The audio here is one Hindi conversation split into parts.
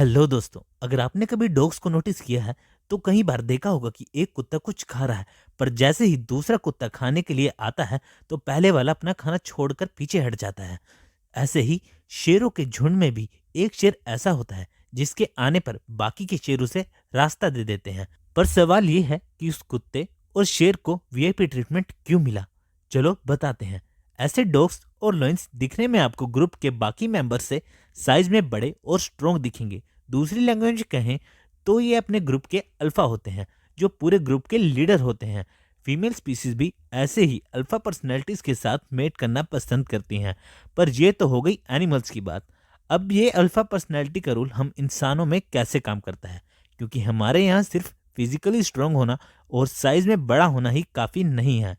हेलो दोस्तों, अगर आपने कभी डॉग्स को नोटिस किया है तो कई बार देखा होगा कि एक कुत्ता कुछ खा रहा है, पर जैसे ही दूसरा कुत्ता खाने के लिए आता है तो पहले वाला अपना खाना छोड़कर पीछे हट जाता है। ऐसे ही शेरों के झुंड में भी एक शेर ऐसा होता है जिसके आने पर बाकी के शेरों से रास्ता दे देते हैं। पर सवाल ये है कि उस कुत्ते और शेर को वीआईपी ट्रीटमेंट क्यों मिला। चलो बताते हैं। ऐसे डॉग्स और लॉयंस दिखने में आपको ग्रुप के बाकी मेंबर से साइज में बड़े और स्ट्रॉन्ग दिखेंगे। दूसरी लैंग्वेज में कहें तो ये अपने ग्रुप के अल्फा होते हैं, जो पूरे ग्रुप के लीडर होते हैं। फीमेल स्पीसीज भी ऐसे ही अल्फा पर्सनैलिटीज के साथ मेट करना पसंद करती हैं। पर ये तो हो गई एनिमल्स की बात। अब ये अल्फा पर्सनैलिटी का रूल हम इंसानों में कैसे काम करता है, क्योंकि हमारे यहाँ सिर्फ फिजिकली स्ट्रांग होना और साइज में बड़ा होना ही काफ़ी नहीं है।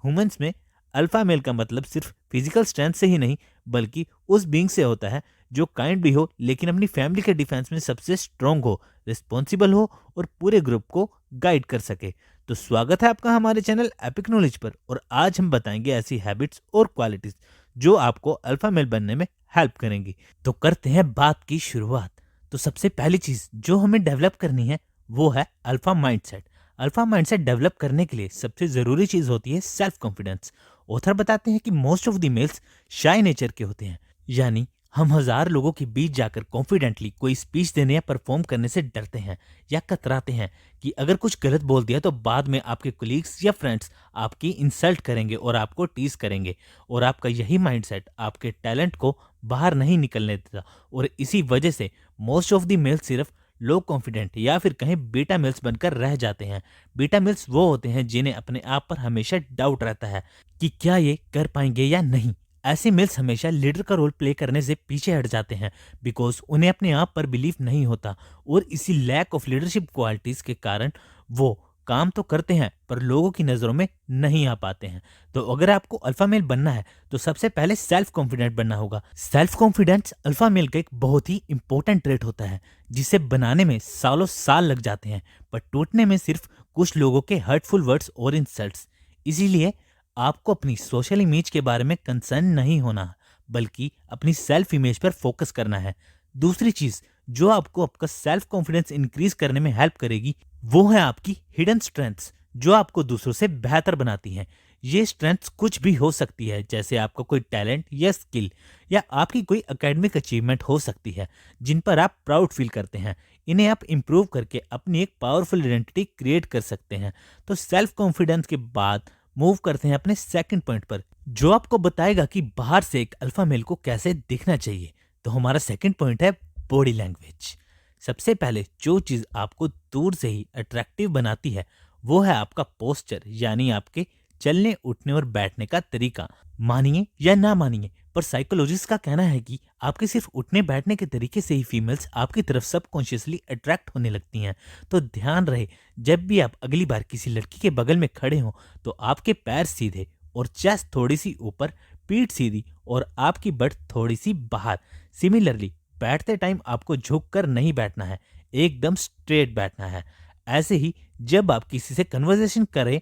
ह्यूमंस में अल्फा मेल का मतलब सिर्फ फिजिकल स्ट्रेंथ से ही नहीं, बल्कि उस बीइंग से होता है जो काइंड भी हो लेकिन अपनी फैमिली के डिफेंस में सबसे स्ट्रांग हो, रिस्पॉन्सिबल हो और पूरे ग्रुप को गाइड कर सके। तो स्वागत है आपका हमारे चैनल एपिक नॉलेज पर, और आज हम बताएंगे ऐसी हैबिट्स और क्वालिटीज जो आपको अल्फा मेल बनने में हेल्प करेंगी। तो करते हैं बात की शुरुआत। तो सबसे पहली चीज जो हमें डेवलप करनी है वो है alpha mindset. Alpha mindset develop करने के लिए सबसे जरूरी चीज होती है सेल्फ कॉन्फिडेंस। ऑथर बताते हैं कि most of the mails shy nature के होते हैं, यानी हम हजार लोगों के बीच जाकर कॉन्फिडेंटली कोई स्पीच देने या परफॉर्म करने से डरते हैं या कतराते हैं कि अगर कुछ गलत बोल दिया तो बाद में आपके कोलीग्स या फ्रेंड्स आपकी इंसल्ट करेंगे और आपको टीज करेंगे। और आपका यही माइंडसेट आपके टैलेंट को बाहर नहीं निकलने देता, और इसी वजह से मोस्ट ऑफ द मेल्स सिर्फ लो कॉन्फिडेंट या फिर कहीं बीटा मेल्स बनकर रह जाते हैं। बीटा मेल्स वो होते हैं जिन्हें अपने आप पर हमेशा डाउट रहता है कि क्या ये कर पाएंगे या नहीं। ऐसे मेल्स हमेशा लीडर का रोल प्ले करने से पीछे हट जाते हैं, बिकॉज उन्हें अपने आप पर बिलीव नहीं होता, और इसी लैक ऑफ लीडरशिप क्वालिटीज के कारण वो काम तो करते हैं पर लोगों की नज़रों में नहीं आ पाते हैं। तो अगर आपको अल्फा मेल बनना है तो सबसे पहले सेल्फ कॉन्फिडेंट बनना होगा। सेल्फ कॉन्फिडेंस अल्फा मेल का एक बहुत ही इंपॉर्टेंट ट्रेट होता है, जिसे बनाने में सालों साल लग जाते हैं पर टूटने में सिर्फ कुछ लोगों के हर्टफुल वर्ड्स और इंसल्ट्स। इसीलिए आपको अपनी सोशल इमेज के बारे में कंसर्न नहीं होना, बल्कि अपनी सेल्फ इमेज पर फोकस करना है। दूसरी चीज जो आपको आपका सेल्फ कॉन्फिडेंस इंक्रीज करने में हेल्प करेगी वो है आपकी हिडन स्ट्रेंथ्स, जो आपको दूसरों से बेहतर बनाती हैं। ये स्ट्रेंथ्स कुछ भी हो सकती है, जैसे आपका कोई टैलेंट या स्किल, या आपकी कोई एकेडमिक अचीवमेंट हो सकती है जिन पर आप प्राउड फील करते हैं। इन्हें आप इम्प्रूव करके अपनी एक पावरफुल आइडेंटिटी क्रिएट कर सकते हैं। तो सेल्फ कॉन्फिडेंस के बाद मूव करते हैं अपने सेकंड पॉइंट पर, जो आपको बताएगा कि बाहर से एक अल्फा मेल को कैसे दिखना चाहिए। तो हमारा सेकंड पॉइंट है बॉडी लैंग्वेज। सबसे पहले जो चीज आपको दूर से ही अट्रैक्टिव बनाती है वो है आपका पोस्चर, यानी आपके चलने उठने और बैठने का तरीका। मानिए या ना मानिए, पर साइकोलॉजिस्ट का कहना है कि आपके सिर्फ उठने बैठने के तरीके से ही फीमेल्स आपकी तरफ सबकॉन्शियसली अट्रैक्ट होने लगती हैं। तो ध्यान रहे, जब भी आप अगली बार किसी लड़की के बगल में खड़े हों तो आपके पैर सीधे और चेस्ट थोड़ी सी ऊपर, पीठ सीधी और आपकी बट थोड़ी सी बाहर। सिमिलरली बैठते टाइम आपको झुक कर नहीं बैठना है, एकदम स्ट्रेट बैठना है। ऐसे ही जब आप किसी से कन्वर्सेशन करें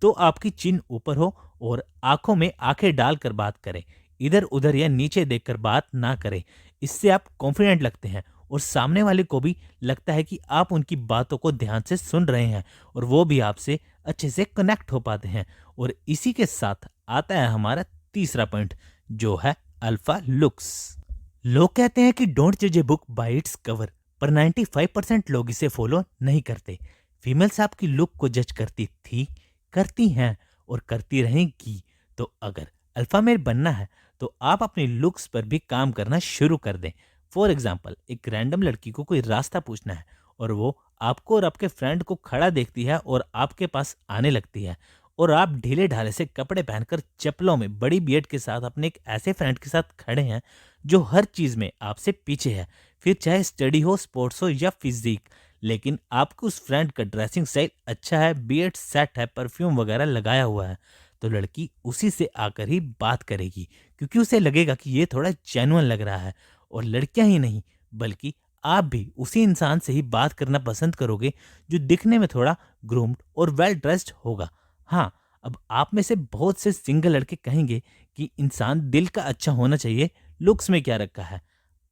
तो आपकी चिन ऊपर हो और आंखों में आंखें डालकर बात करें, इधर उधर या नीचे देखकर बात ना करें। इससे आप कॉन्फिडेंट लगते हैं और सामने वाले को भी लगता है कि आप उनकी बातों को ध्यान से सुन रहे हैं, और वो भी आपसे अच्छे से कनेक्ट हो पाते हैं। और इसी के साथ आता है हमारा तीसरा पॉइंट, जो है अल्फा लुक्स। लोग कहते हैं कि डोंट जज a book by its cover, पर 95% लोग इसे फॉलो नहीं करते। फीमेल्स आपकी लुक को जज करती थी, करती हैं और करती रहेंगी। तो अगर अल्फा मेल बनना है तो आप अपनी लुक्स पर भी काम करना शुरू कर दें। फॉर एग्जाम्पल, एक रैंडम लड़की को कोई रास्ता पूछना है और वो आपको और आपके फ्रेंड को खड़ा देखती है और आपके पास आने लगती है, और आप ढीले ढाले से कपड़े पहनकर चप्पलों में बड़ी बियर्ड के साथ अपने एक ऐसे फ्रेंड के साथ खड़े हैं जो हर चीज में आपसे पीछे है, फिर चाहे स्टडी हो, स्पोर्ट्स हो या फिजिक, लेकिन आपको उस फ्रेंड का ड्रेसिंग स्टाइल अच्छा है, बियर्ड सेट है, परफ्यूम वगैरह लगाया हुआ है, तो लड़की उसी से आकर ही बात करेगी, क्योंकि उसे लगेगा कि ये थोड़ा जेन्युइन लग रहा है। और लड़कियां ही नहीं, बल्कि आप भी उसी इंसान से ही बात करना पसंद करोगे जो दिखने में थोड़ा ग्रूम्ड और वेल ड्रेस्ड होगा। हाँ, अब आप में से बहुत से सिंगल लड़के कहेंगे कि इंसान दिल का अच्छा होना चाहिए, लुक्स में क्या रखा है।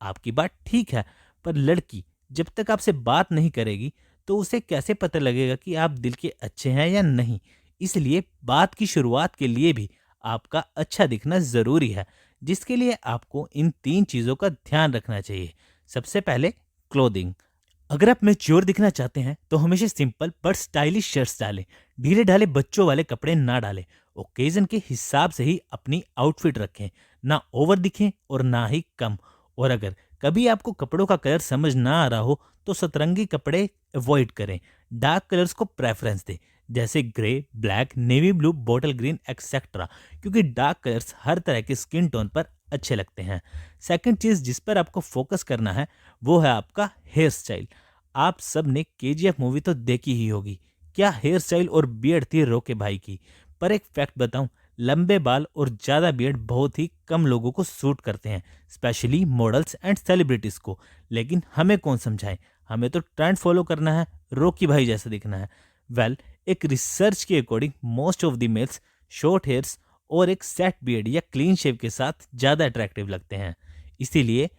आपकी बात ठीक है, पर लड़की जब तक आपसे बात नहीं करेगी तो उसे कैसे पता लगेगा कि आप दिल के अच्छे हैं या नहीं। इसलिए बात की शुरुआत के लिए भी आपका अच्छा दिखना ज़रूरी है, जिसके लिए आपको इन 3 चीज़ों का ध्यान रखना चाहिए। सबसे पहले क्लोथिंग। अगर आप मैच्योर दिखना चाहते हैं तो हमेशा सिंपल बट स्टाइलिश शर्ट्स डालें। ढीले ढाले बच्चों वाले कपड़े ना डालें। ओकेजन के हिसाब से ही अपनी आउटफिट रखें, ना ओवर दिखें और ना ही कम। और अगर कभी आपको कपड़ों का कलर समझ ना आ रहा हो तो सतरंगी कपड़े अवॉइड करें। डार्क कलर्स को प्रेफरेंस दें, जैसे grey, black, navy blue, bottle green etcetera, क्योंकि डार्क कलर्स हर तरह के स्किन टोन पर अच्छे लगते हैं। सेकंड चीज़ जिस पर आपको फोकस करना है वो है आपका हेयर स्टाइल। आप सब ने केजीएफ मूवी तो देखी ही होगी। क्या हेयर स्टाइल और बियर्ड थी रोके भाई की। पर एक फैक्ट बताऊं, लंबे बाल और ज़्यादा बियर्ड बहुत ही कम लोगों को सूट करते हैं, स्पेशली मॉडल्स एंड सेलिब्रिटीज़ को। लेकिन हमें कौन समझाए, हमें तो ट्रेंड फॉलो करना है, रोकी भाई जैसा दिखना है। वेल, एक रिसर्च के according most of the mails short hairs और एक सेट बियर्ड या क्लीन शेव के साथ ज़्यादा अट्रैक्टिव लगते हैं। इसीलिए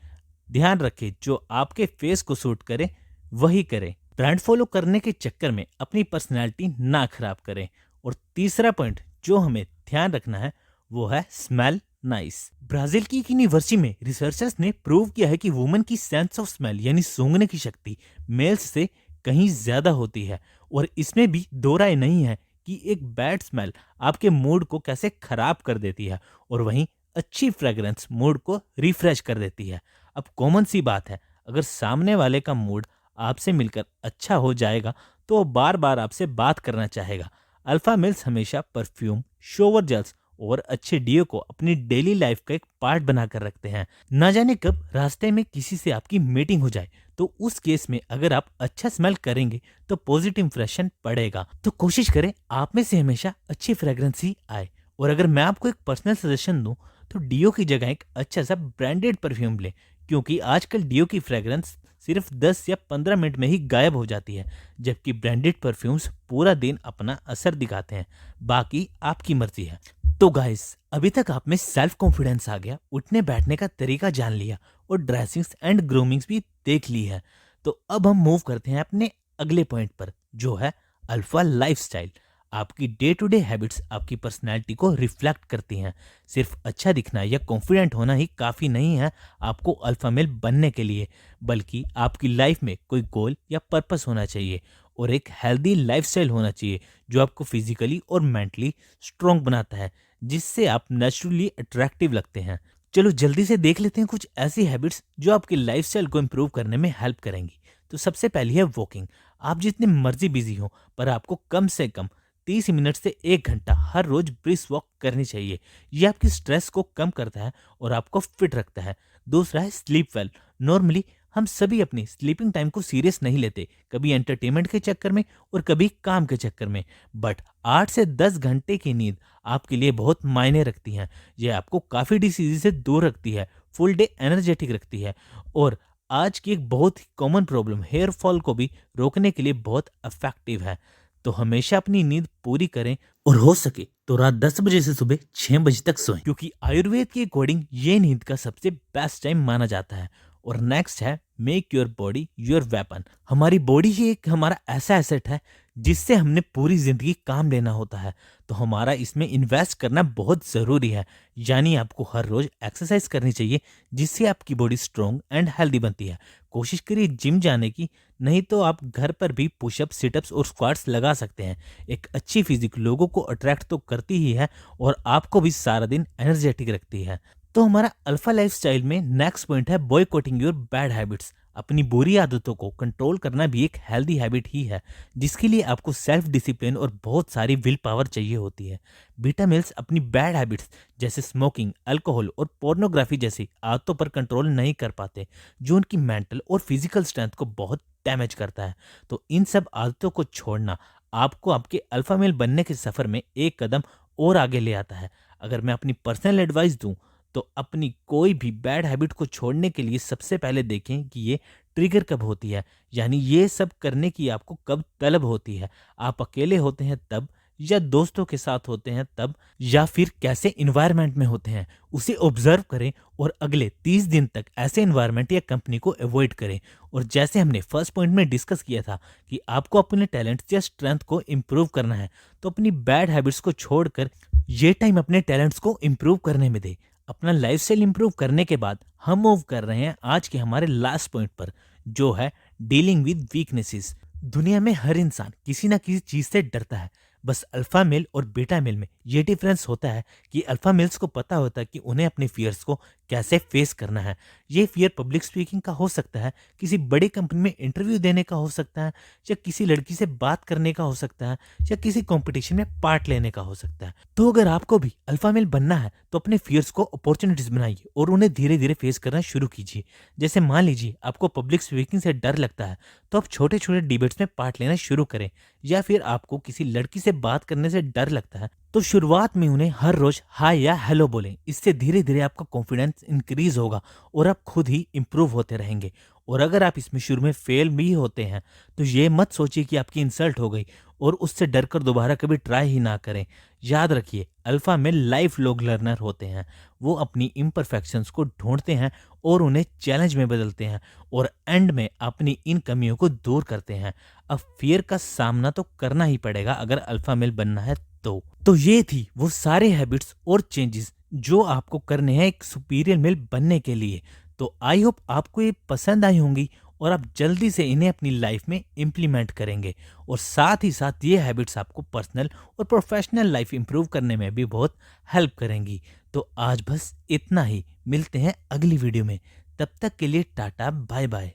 ध्यान रखें, जो आपके फेस को सूट करे वही करें। ब्रांड फॉलो करने के चक्कर में अपनी पर्सनैलिटी ना खराब करें। और तीसरा पॉइंट जो हमें ध्यान रखना है वो है स्मेल नाइस। ब्राजील की एक यूनिवर्सिटी में रिसर्चर्स ने प्रूव किया है कि वुमेन की सेंस ऑफ स्मेल यानी सूंघने की शक्ति मेल्स से कहीं ज्यादा होती है। और इसमें भी दो राय नहीं है कि एक बैड स्मेल आपके मूड को कैसे खराब कर देती है और वहीं अच्छी फ्रेग्रेंस मूड को रिफ्रेश कर देती है। अब कॉमन सी बात है, अगर सामने वाले का मूड आपसे मिलकर अच्छा हो जाएगा तो वो बार बार आपसे बात करना चाहेगा। अल्फा मेल्स हमेशा परफ्यूम, शोवर जेल्स और अच्छे डीओ को अपनी डेली लाइफ का एक पार्ट बनाकर रखते हैं। ना जाने कब रास्ते में किसी से आपकी मीटिंग हो जाए तो उस केस में अगर आप अच्छा स्मेल करेंगे तो पॉजिटिव इंप्रेशन पड़ेगा। तो कोशिश करें आप में से हमेशा अच्छी फ्रेग्रेंस ही आए। और अगर मैं आपको एक पर्सनल सजेशन दूं तो डीओ की जगह एक अच्छा सा ब्रांडेड परफ्यूम लें, क्योंकि आजकल डीओ की फ्रेग्रेंस सिर्फ 10 या 15 मिनट में ही गायब हो जाती है, जबकि ब्रांडेड परफ्यूम्स पूरा दिन अपना असर दिखाते हैं। बाकी आपकी मर्जी है। तो गाइस, अभी तक आप में सेल्फ कॉन्फिडेंस आ गया, उठने बैठने का तरीका जान लिया और ड्रेसिंग्स एंड ग्रूमिंग्स भी देख ली है। तो अब हम मूव करते हैं अपने अगले पॉइंट पर, जो है अल्फा लाइफस्टाइल। आपकी डे टू डे हैबिट्स आपकी पर्सनैलिटी को रिफ्लेक्ट करती हैं। सिर्फ अच्छा दिखना या कॉन्फिडेंट होना ही काफ़ी नहीं है आपको अल्फा मेल बनने के लिए, बल्कि आपकी लाइफ में कोई गोल या पर्पस होना चाहिए और एक हेल्दी लाइफस्टाइल होना चाहिए जो आपको फिजिकली और मेंटली स्ट्रॉन्ग बनाता है, जिससे आप नेचुरली अट्रैक्टिव लगते हैं। चलो जल्दी से देख लेते हैं कुछ ऐसी हैबिट्स जो आपकी लाइफस्टाइल को इम्प्रूव करने में हेल्प करेंगी। तो सबसे पहली है वॉकिंग। आप जितने मर्जी बिजी हो पर आपको कम से कम 30 मिनट से 1 घंटा हर रोज ब्रिस्क वॉक करनी चाहिए। ये आपकी स्ट्रेस को कम करता है और आपको फिट रखता है। दूसरा है स्लीप वेल। नॉर्मली हम सभी अपनी स्लीपिंग टाइम को सीरियस नहीं लेते, कभी एंटरटेनमेंट के चक्कर में और कभी काम के चक्कर में। बट 8 से 10 घंटे की नींद आपके लिए बहुत मायने रखती है। यह आपको काफ़ी डिसीज से दूर रखती है, फुल डे एनर्जेटिक रखती है और आज की एक बहुत ही कॉमन प्रॉब्लम हेयर फॉल को भी रोकने के लिए बहुत इफेक्टिव है। तो हमेशा अपनी नींद पूरी करें और हो सके तो रात 10 बजे से सुबह 6 बजे तक सोएं, क्योंकि आयुर्वेद के अकॉर्डिंग ये नींद का सबसे बेस्ट टाइम माना जाता है। और नेक्स्ट है make your body your weapon. हमारी बॉडी ही एक हमारा ऐसा एसेट है जिससे हमने पूरी जिंदगी काम लेना होता है, तो हमारा इसमें इन्वेस्ट करना बहुत ज़रूरी है। यानी आपको हर रोज एक्सरसाइज करनी चाहिए जिससे आपकी बॉडी स्ट्रॉन्ग एंड हेल्दी बनती है। कोशिश करिए जिम जाने की, नहीं तो आप घर पर भी पुशअप, सिटअप्स और स्क्वाट्स लगा सकते हैं। एक अच्छी फिजिक लोगों को अट्रैक्ट तो करती ही है और आपको भी सारा दिन एनर्जेटिक रखती है। तो हमारा अल्फा लाइफस्टाइल में नेक्स्ट पॉइंट है बॉयकॉटिंग योर बैड हैबिट्स। अपनी बुरी आदतों को कंट्रोल करना भी एक हेल्दी हैबिट ही है, जिसके लिए आपको सेल्फ डिसिप्लिन और बहुत सारी विल पावर चाहिए होती है। बीटा मेल्स अपनी बैड हैबिट्स जैसे स्मोकिंग, अल्कोहल और पोर्नोग्राफी जैसी आदतों पर कंट्रोल नहीं कर पाते, जो उनकी मेंटल और फिजिकल स्ट्रेंथ को बहुत डैमेज करता है। तो इन सब आदतों को छोड़ना आपको आपके अल्फा मेल बनने के सफर में एक कदम और आगे ले आता है। अगर मैं अपनी पर्सनल एडवाइस दूं तो अपनी कोई भी बैड हैबिट को छोड़ने के लिए सबसे पहले देखें कि ये ट्रिगर कब होती है, यानी ये सब करने की आपको कब तलब होती है। आप अकेले होते हैं तब, या दोस्तों के साथ होते हैं तब, या फिर कैसे इन्वायरमेंट में होते हैं, उसे ऑब्जर्व करें और अगले 30 दिन तक ऐसे इन्वायरमेंट या कंपनी को अवॉइड करें। और जैसे हमने फर्स्ट पॉइंट में डिस्कस किया था कि आपको अपने टैलेंट्स या स्ट्रेंथ को इम्प्रूव करना है, तो अपनी बैड हैबिट्स को छोड़कर ये टाइम अपने टैलेंट्स को इम्प्रूव करने में दे। अपना लाइफस्टाइल इम्प्रूव करने के बाद हम मूव कर रहे हैं आज के हमारे लास्ट पॉइंट पर, जो है डीलिंग विद वीकनेसेस। दुनिया में हर इंसान किसी ना किसी चीज से डरता है। बस अल्फा मेल और बीटा मेल में ये डिफरेंस होता है कि अल्फा मेल्स को पता होता है कि उन्हें अपने फियर्स को कैसे फेस करना है। ये फियर पब्लिक स्पीकिंग का हो सकता है, किसी बड़ी कंपनी में इंटरव्यू देने का हो सकता है, या किसी लड़की से बात करने का हो सकता है, या किसी कंपटीशन में पार्ट लेने का हो सकता है। तो अगर आपको भी अल्फा मेल बनना है तो अपने फियर्स को अपॉर्चुनिटीज बनाइए और उन्हें धीरे धीरे फेस करना शुरू कीजिए। जैसे मान लीजिए आपको पब्लिक स्पीकिंग से डर लगता है, तो आप छोटे छोटे डिबेट्स में पार्ट लेना शुरू करें। या फिर आपको किसी लड़की से बात करने से डर लगता है, तो शुरुआत में उन्हें हर रोज हाय या हेलो बोलें। इससे धीरे धीरे आपका कॉन्फिडेंस इंक्रीज होगा और आप खुद ही इंप्रूव होते रहेंगे। और अगर आप इसमें शुरू में फेल भी होते हैं तो ये मत सोचिए कि आपकी इंसल्ट हो गई और उससे डरकर दोबारा कभी ट्राई ही ना करें। याद रखिए, अल्फा में लाइफ लॉन्ग लर्नर होते हैं। वो अपनी इम्परफेक्शंस को ढूंढते हैं और उन्हें चैलेंज में बदलते हैं, और एंड में अपनी इन कमियों को दूर करते हैं। अब फियर का सामना तो करना ही पड़ेगा अगर अल्फा मेल बनना है तो ये थी वो सारे हैबिट्स और चेंजेस जो आपको करने हैं एक सुपीरियर मेल बनने के लिए। तो आई होप आपको ये पसंद आई होंगी और आप जल्दी से इन्हें अपनी लाइफ में इम्प्लीमेंट करेंगे, और साथ ही साथ ये हैबिट्स आपको पर्सनल और प्रोफेशनल लाइफ इंप्रूव करने में भी बहुत हेल्प करेंगी। तो आज बस इतना ही, मिलते हैं अगली वीडियो में। तब तक के लिए टाटा बाय बाय।